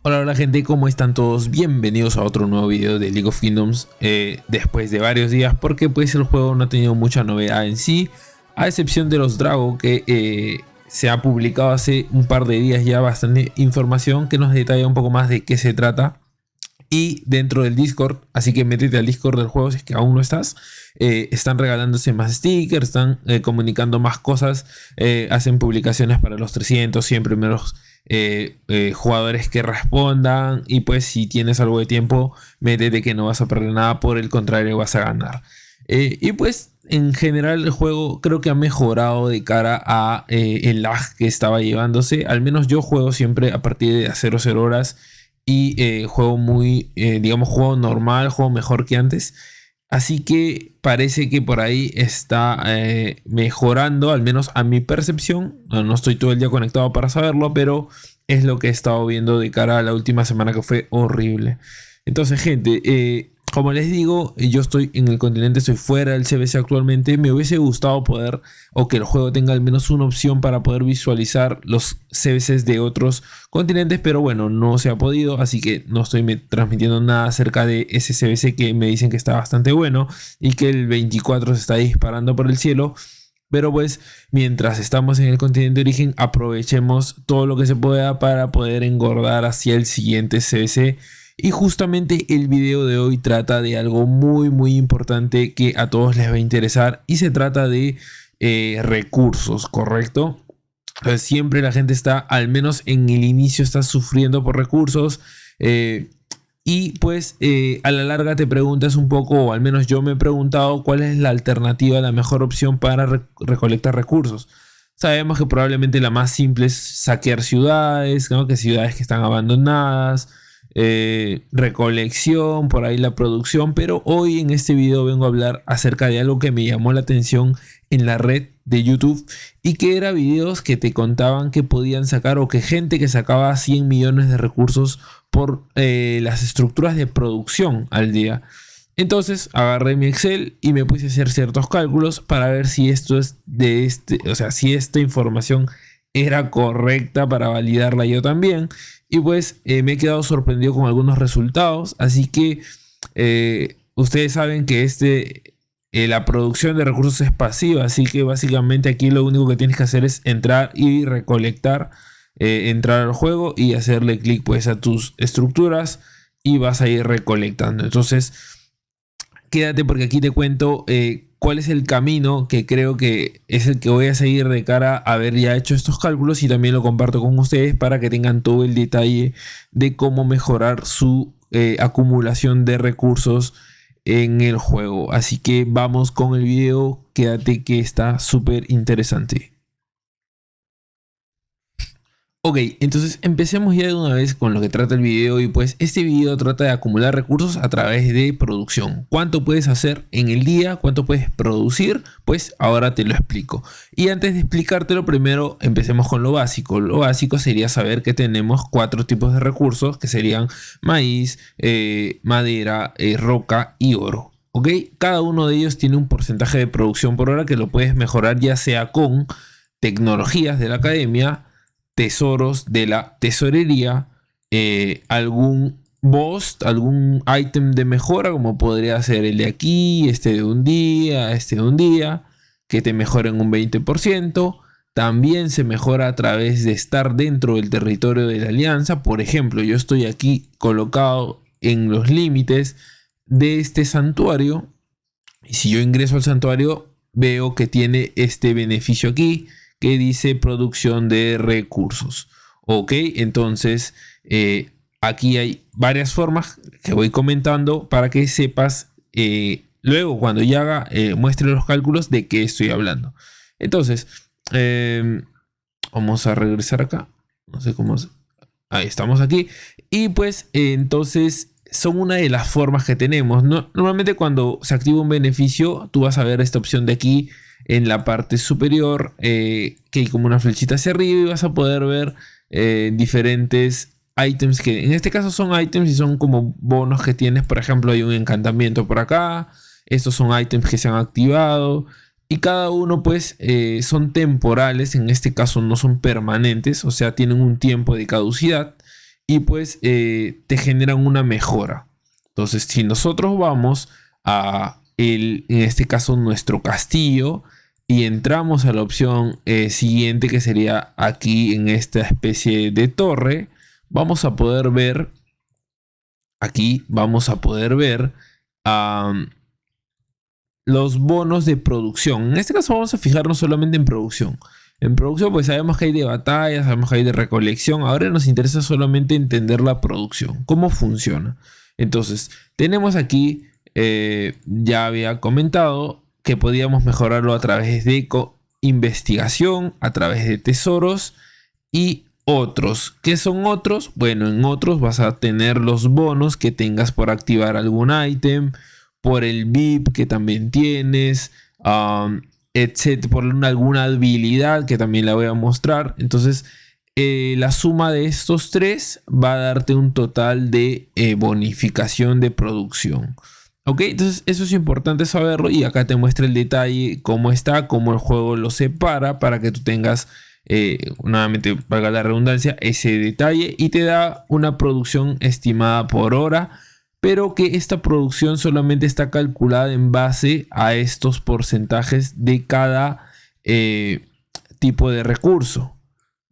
Hola, hola gente, ¿cómo están todos? Bienvenidos a otro nuevo video de League of Kingdoms después de varios días, porque pues el juego no ha tenido mucha novedad en sí, a excepción de los Drago, que se ha publicado hace un par de días ya bastante información que nos detalla un poco más de qué se trata. Y dentro del Discord, así que métete al Discord del juego si es que aún no estás. Están regalándose más stickers, están comunicando más cosas, hacen publicaciones para los 300, 100 primeros jugadores que respondan. Y pues si tienes algo de tiempo, métete que no vas a perder nada, por el contrario vas a ganar. Y pues en general el juego creo que ha mejorado de cara a el lag que estaba llevándose. Al menos yo juego siempre a partir de 00 horas. Y juego muy, digamos, juego normal, juego mejor que antes. Así que parece que por ahí está mejorando, al menos a mi percepción. No estoy todo el día conectado para saberlo, pero es lo que he estado viendo de cara a la última semana, que fue horrible. Entonces, gente, como les digo, yo estoy en el continente, estoy fuera del CBC actualmente. Me hubiese gustado poder, o que el juego tenga al menos una opción para poder visualizar los CBCs de otros continentes, pero bueno, no se ha podido, así que no estoy transmitiendo nada acerca de ese CBC que me dicen que está bastante bueno y que el 24 se está disparando por el cielo. Pero pues mientras estamos en el continente de origen, aprovechemos todo lo que se pueda para poder engordar hacia el siguiente CBC. Y justamente el video de hoy trata de algo muy importante que a todos les va a interesar, y se trata de recursos, ¿correcto? Entonces, siempre la gente está, al menos en el inicio, está sufriendo por recursos. Y pues a la larga te preguntas un poco, o al menos yo me he preguntado, cuál es la alternativa, la mejor opción para recolectar recursos. Sabemos que probablemente la más simple es saquear ciudades, ¿no? Que ciudades que están abandonadas, recolección, por ahí la producción. Pero hoy en este video vengo a hablar acerca de algo que me llamó la atención en la red de YouTube, y que era videos que te contaban que podían sacar, o que gente que sacaba 100 millones de recursos por las estructuras de producción al día. Entonces agarré mi Excel y me puse a hacer ciertos cálculos para ver si esto es de o sea, si esta información era correcta, para validarla yo también. Y pues me he quedado sorprendido con algunos resultados. Así que ustedes saben que la producción de recursos es pasiva, así que básicamente aquí lo único que tienes que hacer es entrar y recolectar, entrar al juego y hacerle clic pues a tus estructuras, y vas a ir recolectando. Entonces quédate, porque aquí te cuento cuál es el camino que creo que es el que voy a seguir de cara a haber ya hecho estos cálculos, y también lo comparto con ustedes para que tengan todo el detalle de cómo mejorar su acumulación de recursos en el juego. Así que vamos con el video, quédate que está súper interesante. Ok, entonces empecemos ya de una vez con lo que trata el video. Y pues este video trata de acumular recursos a través de producción. ¿Cuánto puedes hacer en el día? ¿Cuánto puedes producir? Pues ahora te lo explico. Y antes de explicártelo, primero empecemos con lo básico. Lo básico sería saber que tenemos 4 tipos de recursos, que serían maíz, madera, roca y oro. ¿Ok? Cada uno de ellos tiene un porcentaje de producción por hora que lo puedes mejorar, ya sea con tecnologías de la academia, tesoros de la tesorería, algún boss, algún ítem de mejora, como podría ser el de aquí, este de un día, que te mejoren un 20%. También se mejora a través de estar dentro del territorio de la alianza. Por ejemplo, yo estoy aquí colocado en los límites de este santuario, y si yo ingreso al santuario, veo que tiene este beneficio aquí que dice producción de recursos. Ok, entonces aquí hay varias formas que voy comentando para que sepas luego, cuando ya muestre los cálculos, de qué estoy hablando. Entonces vamos a regresar acá, no sé cómo ahí estamos aquí. Y pues entonces son una de las formas que tenemos. Normalmente cuando se activa un beneficio, tú vas a ver esta opción de aquí en la parte superior, que hay como una flechita hacia arriba, y vas a poder ver diferentes ítems, que en este caso son ítems y son como bonos que tienes. Por ejemplo, hay un encantamiento por acá. Estos son ítems que se han activado, y cada uno pues son temporales. En este caso no son permanentes, o sea, tienen un tiempo de caducidad. y pues te generan una mejora. Entonces, si nosotros vamos en este caso, nuestro castillo, y entramos a la opción siguiente, que sería aquí en esta especie de torre, vamos a poder ver, aquí vamos a poder ver los bonos de producción. En este caso vamos a fijarnos solamente en producción. En producción pues sabemos que hay de batalla, sabemos que hay de recolección. Ahora nos interesa solamente entender la producción, cómo funciona. Entonces tenemos aquí, ya había comentado que podíamos mejorarlo a través de investigación, a través de tesoros y otros. ¿Qué son otros? Bueno, en otros vas a tener los bonos que tengas por activar algún ítem, por el VIP que también tienes, etcétera, por alguna habilidad que también la voy a mostrar. Entonces, la suma de estos tres va a darte un total de bonificación de producción. Ok, entonces eso es importante saberlo, y acá te muestra el detalle, cómo está, cómo el juego lo separa, para que tú tengas, nuevamente, valga la redundancia, ese detalle, y te da una producción estimada por hora, pero que esta producción solamente está calculada en base a estos porcentajes de cada tipo de recurso.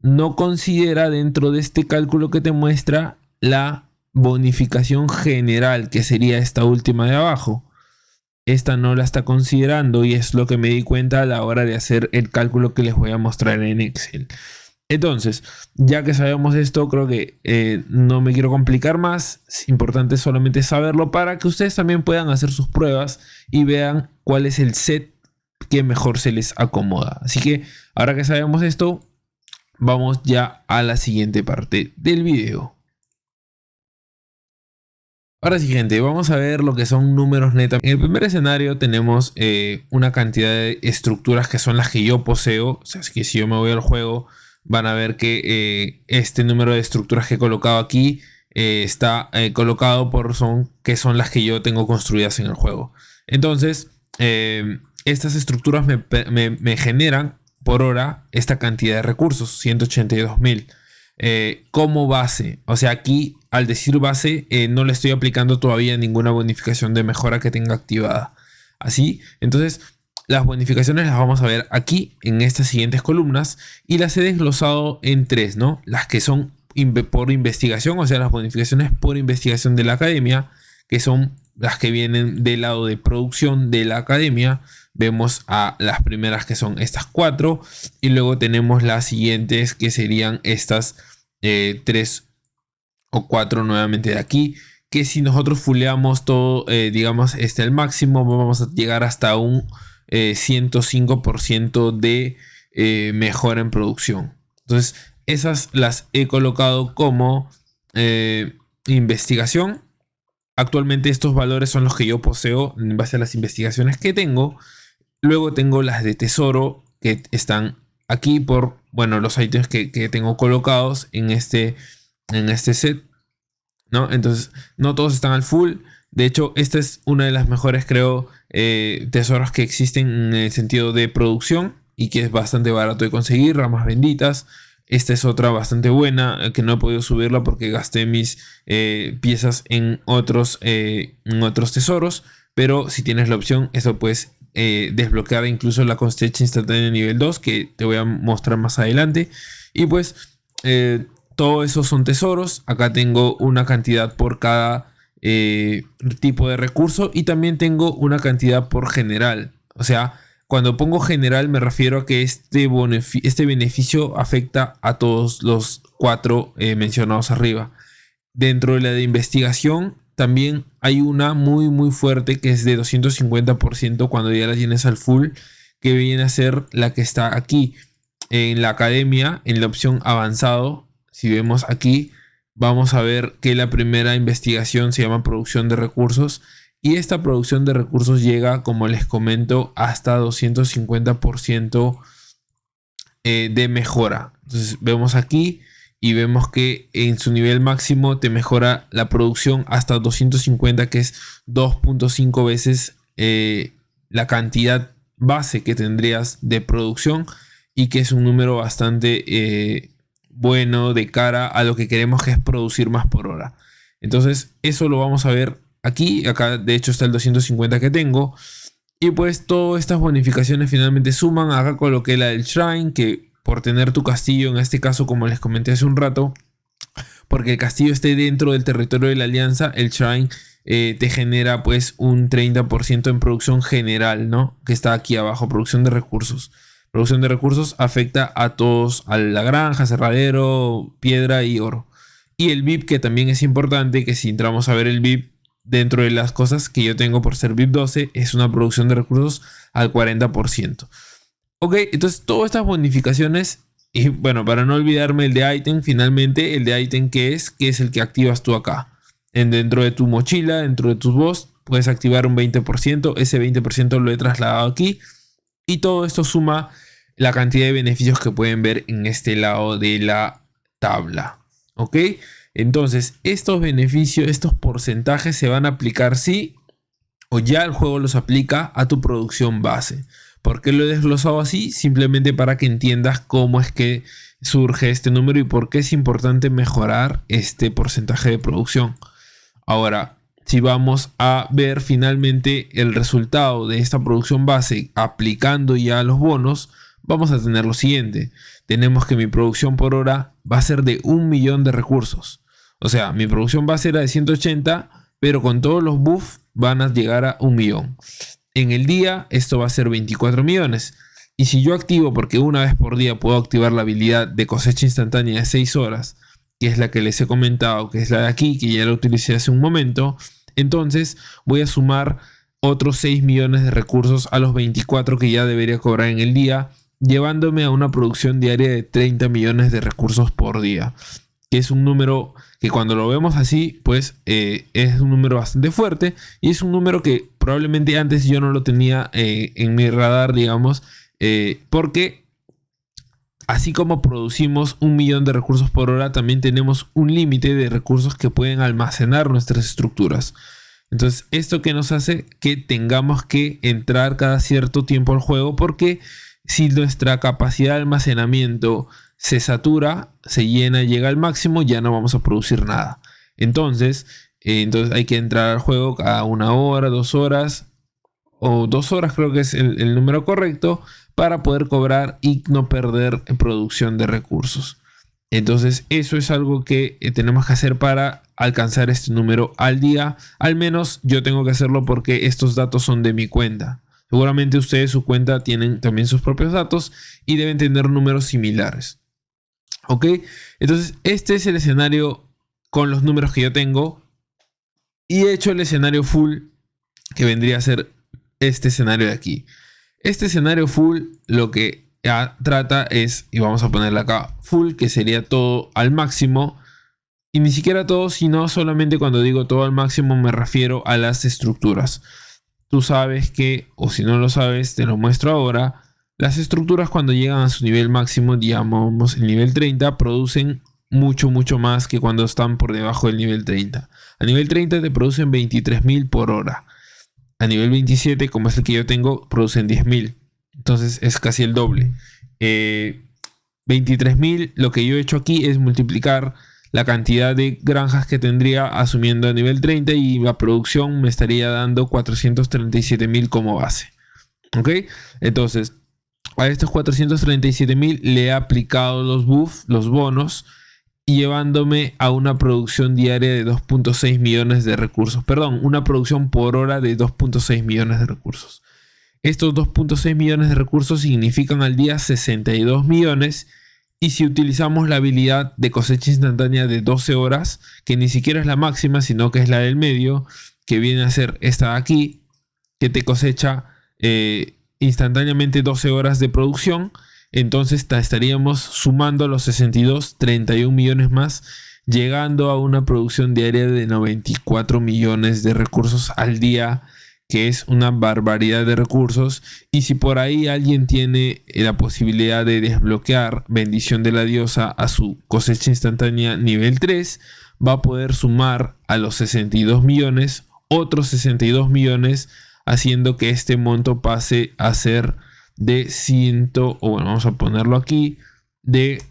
No considera dentro de este cálculo que te muestra la bonificación general, que sería esta última de abajo. Esta no la está considerando, y es lo que me di cuenta a la hora de hacer el cálculo que les voy a mostrar en Excel. Entonces, ya que sabemos esto, creo que no me quiero complicar más. Es importante solamente saberlo para que ustedes también puedan hacer sus pruebas y vean cuál es el set que mejor se les acomoda. Así que ahora que sabemos esto, vamos ya a la siguiente parte del video. Ahora sí, gente, vamos a ver lo que son números netos. En el primer escenario tenemos una cantidad de estructuras que son las que yo poseo. O sea, es que si yo me voy al juego, van a ver que este número de estructuras que he colocado aquí está colocado que son las que yo tengo construidas en el juego. Entonces, estas estructuras me generan por hora esta cantidad de recursos, 182.000. Como base, o sea, aquí al decir base no le estoy aplicando todavía ninguna bonificación de mejora que tenga activada. Así, entonces las bonificaciones las vamos a ver aquí en estas siguientes columnas, y las he desglosado en tres, ¿no? Las que son por investigación, o sea, las bonificaciones por investigación de la academia, que son las que vienen del lado de producción de la academia. Vemos a las primeras, que son estas 4, y luego tenemos las siguientes, que serían estas 3 o 4 nuevamente de aquí, que si nosotros fuleamos todo, digamos, al máximo, vamos a llegar hasta un 105% de mejora en producción. Entonces, esas las he colocado como investigación. Actualmente estos valores son los que yo poseo en base a las investigaciones que tengo. Luego tengo las de tesoro, que están aquí por, bueno, los ítems que tengo colocados en este set, ¿no? Entonces, no todos están al full. De hecho, esta es una de las mejores, creo, tesoros que existen en el sentido de producción, y que es bastante barato de conseguir, ramas benditas. Esta es otra bastante buena, que no he podido subirla porque gasté mis piezas en otros tesoros. Pero si tienes la opción, esto puedes desbloquear incluso la cosecha instantánea nivel 2, que te voy a mostrar más adelante. Y pues todo eso son tesoros. Acá tengo una cantidad por cada tipo de recurso, y también tengo una cantidad por general. O sea, cuando pongo general me refiero a que este beneficio afecta a todos los 4 mencionados arriba. Dentro de la de investigación también hay una muy fuerte, que es de 250% cuando ya la tienes al full, que viene a ser la que está aquí en la academia, en la opción avanzado. Si vemos aquí, vamos a ver que la primera investigación se llama producción de recursos, y esta producción de recursos llega, como les comento, hasta 250% de mejora. Entonces vemos aquí, y vemos que en su nivel máximo te mejora la producción hasta 250, que es 2.5 veces la cantidad base que tendrías de producción, y que es un número bastante bueno de cara a lo que queremos, que es producir más por hora. Entonces eso lo vamos a ver aquí. Acá de hecho está el 250 que tengo. Y pues todas estas bonificaciones finalmente suman. Acá coloqué la del Shrine, que por tener tu castillo, en este caso como les comenté hace un rato, porque el castillo esté dentro del territorio de la alianza, el Shrine te genera pues un 30% en producción general, ¿no? Que está aquí abajo, producción de recursos. Producción de recursos afecta a todos, a la granja, cerradero, piedra y oro. Y el VIP, que también es importante, que si entramos a ver el VIP, dentro de las cosas que yo tengo por ser VIP 12, es una producción de recursos al 40%. Ok, entonces todas estas bonificaciones, y bueno, para no olvidarme el de ítem, finalmente el de ítem que es el que activas tú acá. Dentro de tu mochila, dentro de tus boss, puedes activar un 20%, ese 20% lo he trasladado aquí. Y todo esto suma la cantidad de beneficios que pueden ver en este lado de la tabla. ¿Ok? Entonces, estos beneficios, estos porcentajes se van a aplicar sí o ya el juego los aplica a tu producción base. ¿Por qué lo he desglosado así? Simplemente para que entiendas cómo es que surge este número y por qué es importante mejorar este porcentaje de producción. Ahora, si vamos a ver finalmente el resultado de esta producción base aplicando ya los bonos, vamos a tener lo siguiente. Tenemos que mi producción por hora va a ser de 1 millón de recursos. O sea, mi producción base era de 180, pero con todos los buffs van a llegar a 1 millón. En el día esto va a ser 24 millones. Y si yo activo, porque una vez por día puedo activar la habilidad de cosecha instantánea de 6 horas, que es la que les he comentado, que es la de aquí, que ya la utilicé hace un momento, entonces voy a sumar otros 6 millones de recursos a los 24 que ya debería cobrar en el día, llevándome a una producción diaria de 30 millones de recursos por día, que es un número que cuando lo vemos así, pues es un número bastante fuerte y es un número que probablemente antes yo no lo tenía en mi radar, digamos, porque así como producimos 1 millón de recursos por hora, también tenemos un límite de recursos que pueden almacenar nuestras estructuras. Entonces, esto que nos hace que tengamos que entrar cada cierto tiempo al juego, porque si nuestra capacidad de almacenamiento se satura, se llena, llega al máximo, ya no vamos a producir nada. Entonces hay que entrar al juego cada 1 hora, 2 horas, o 2 horas creo que es el número correcto, para poder cobrar y no perder producción de recursos. Entonces eso es algo que tenemos que hacer para alcanzar este número al día. Al menos yo tengo que hacerlo porque estos datos son de mi cuenta. Seguramente ustedes su cuenta tienen también sus propios datos y deben tener números similares. Ok, entonces este es el escenario con los números que yo tengo. Y he hecho el escenario full, que vendría a ser este escenario de aquí. Este escenario full lo que trata es, y vamos a ponerle acá full, que sería todo al máximo. Y ni siquiera todo, sino solamente cuando digo todo al máximo me refiero a las estructuras. Tú sabes que, o si no lo sabes, te lo muestro ahora. Las estructuras cuando llegan a su nivel máximo, digamos el nivel 30, producen mucho más que cuando están por debajo del nivel 30. A nivel 30 te producen 23.000 por hora. A nivel 27, como es el que yo tengo, producen 10.000. Entonces es casi el doble. 23.000, lo que yo he hecho aquí es multiplicar la cantidad de granjas que tendría asumiendo a nivel 30 y la producción me estaría dando 437.000 como base. ¿Ok? Entonces, a estos 437.000 le he aplicado los buffs, los bonos, y llevándome a una producción diaria de 2.6 millones de recursos. Perdón, una producción por hora de 2.6 millones de recursos. Estos 2.6 millones de recursos significan al día 62 millones. Y si utilizamos la habilidad de cosecha instantánea de 12 horas, que ni siquiera es la máxima, sino que es la del medio, que viene a ser esta de aquí, que te cosecha instantáneamente 12 horas de producción, entonces estaríamos sumando los 62, 31 millones más, llegando a una producción diaria de 94 millones de recursos al día, que es una barbaridad de recursos. Y si por ahí alguien tiene la posibilidad de desbloquear bendición de la diosa a su cosecha instantánea nivel 3, va a poder sumar a los 62 millones otros 62 millones, haciendo que este monto pase a ser de 100, o bueno, vamos a ponerlo aquí, de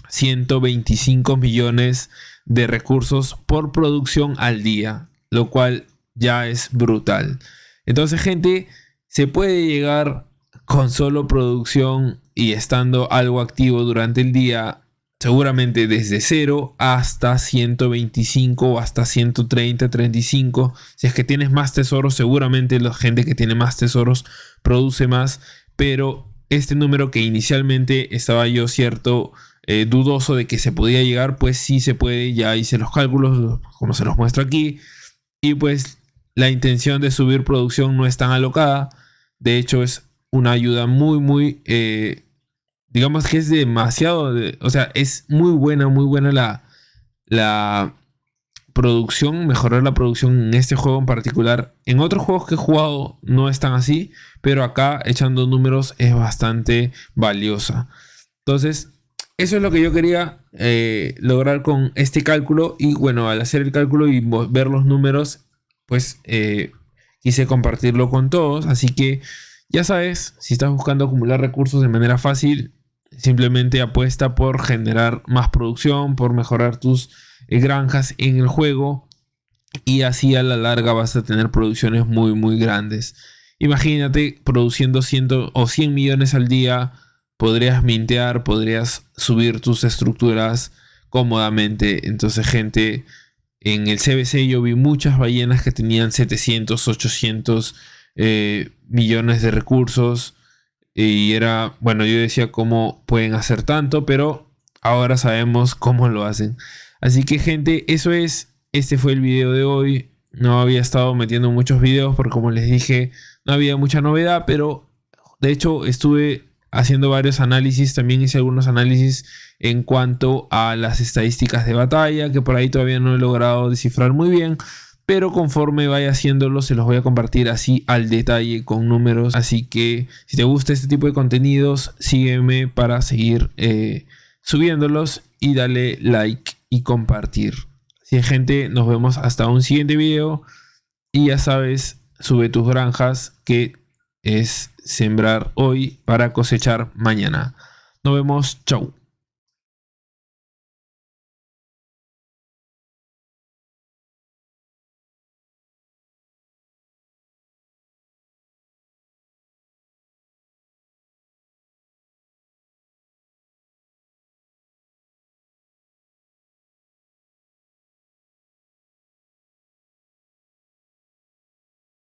125 millones de recursos por producción al día, lo cual ya es brutal. Entonces, gente, se puede llegar con solo producción y estando algo activo durante el día, seguramente desde 0 hasta 125 o hasta 130, 35. Si es que tienes más tesoros, seguramente la gente que tiene más tesoros produce más, pero este número que inicialmente estaba yo dudoso de que se podía llegar, pues sí se puede. Ya hice los cálculos como se los muestro aquí, y pues la intención de subir producción no es tan alocada. De hecho, es una ayuda muy digamos que es demasiado, o sea, es muy buena la producción, mejorar la producción en este juego en particular. En otros juegos que he jugado no es tan así, pero acá echando números es bastante valiosa. Entonces, eso es lo que yo quería lograr con este cálculo. Y bueno, al hacer el cálculo y ver los números, pues quise compartirlo con todos. Así que ya sabes, si estás buscando acumular recursos de manera fácil, simplemente apuesta por generar más producción, por mejorar tus granjas en el juego, y así a la larga vas a tener producciones muy grandes. Imagínate produciendo 100 o 100 millones al día, podrías mintear, podrías subir tus estructuras cómodamente. Entonces, gente, en el CBC yo vi muchas ballenas que tenían 700, 800 millones de recursos. Y era, bueno, yo decía cómo pueden hacer tanto, pero ahora sabemos cómo lo hacen. Así que, gente, eso es. Este fue el video de hoy. No había estado metiendo muchos videos porque, como les dije, no había mucha novedad, pero de hecho estuve haciendo varios análisis. También hice algunos análisis en cuanto a las estadísticas de batalla, que por ahí todavía no he logrado descifrar muy bien. Pero conforme vaya haciéndolo, se los voy a compartir así al detalle con números. Así que si te gusta este tipo de contenidos, sígueme para seguir subiéndolos, y dale like y compartir. Así es, gente, nos vemos hasta un siguiente video. Y ya sabes, sube tus granjas, que es sembrar hoy para cosechar mañana. Nos vemos, chau.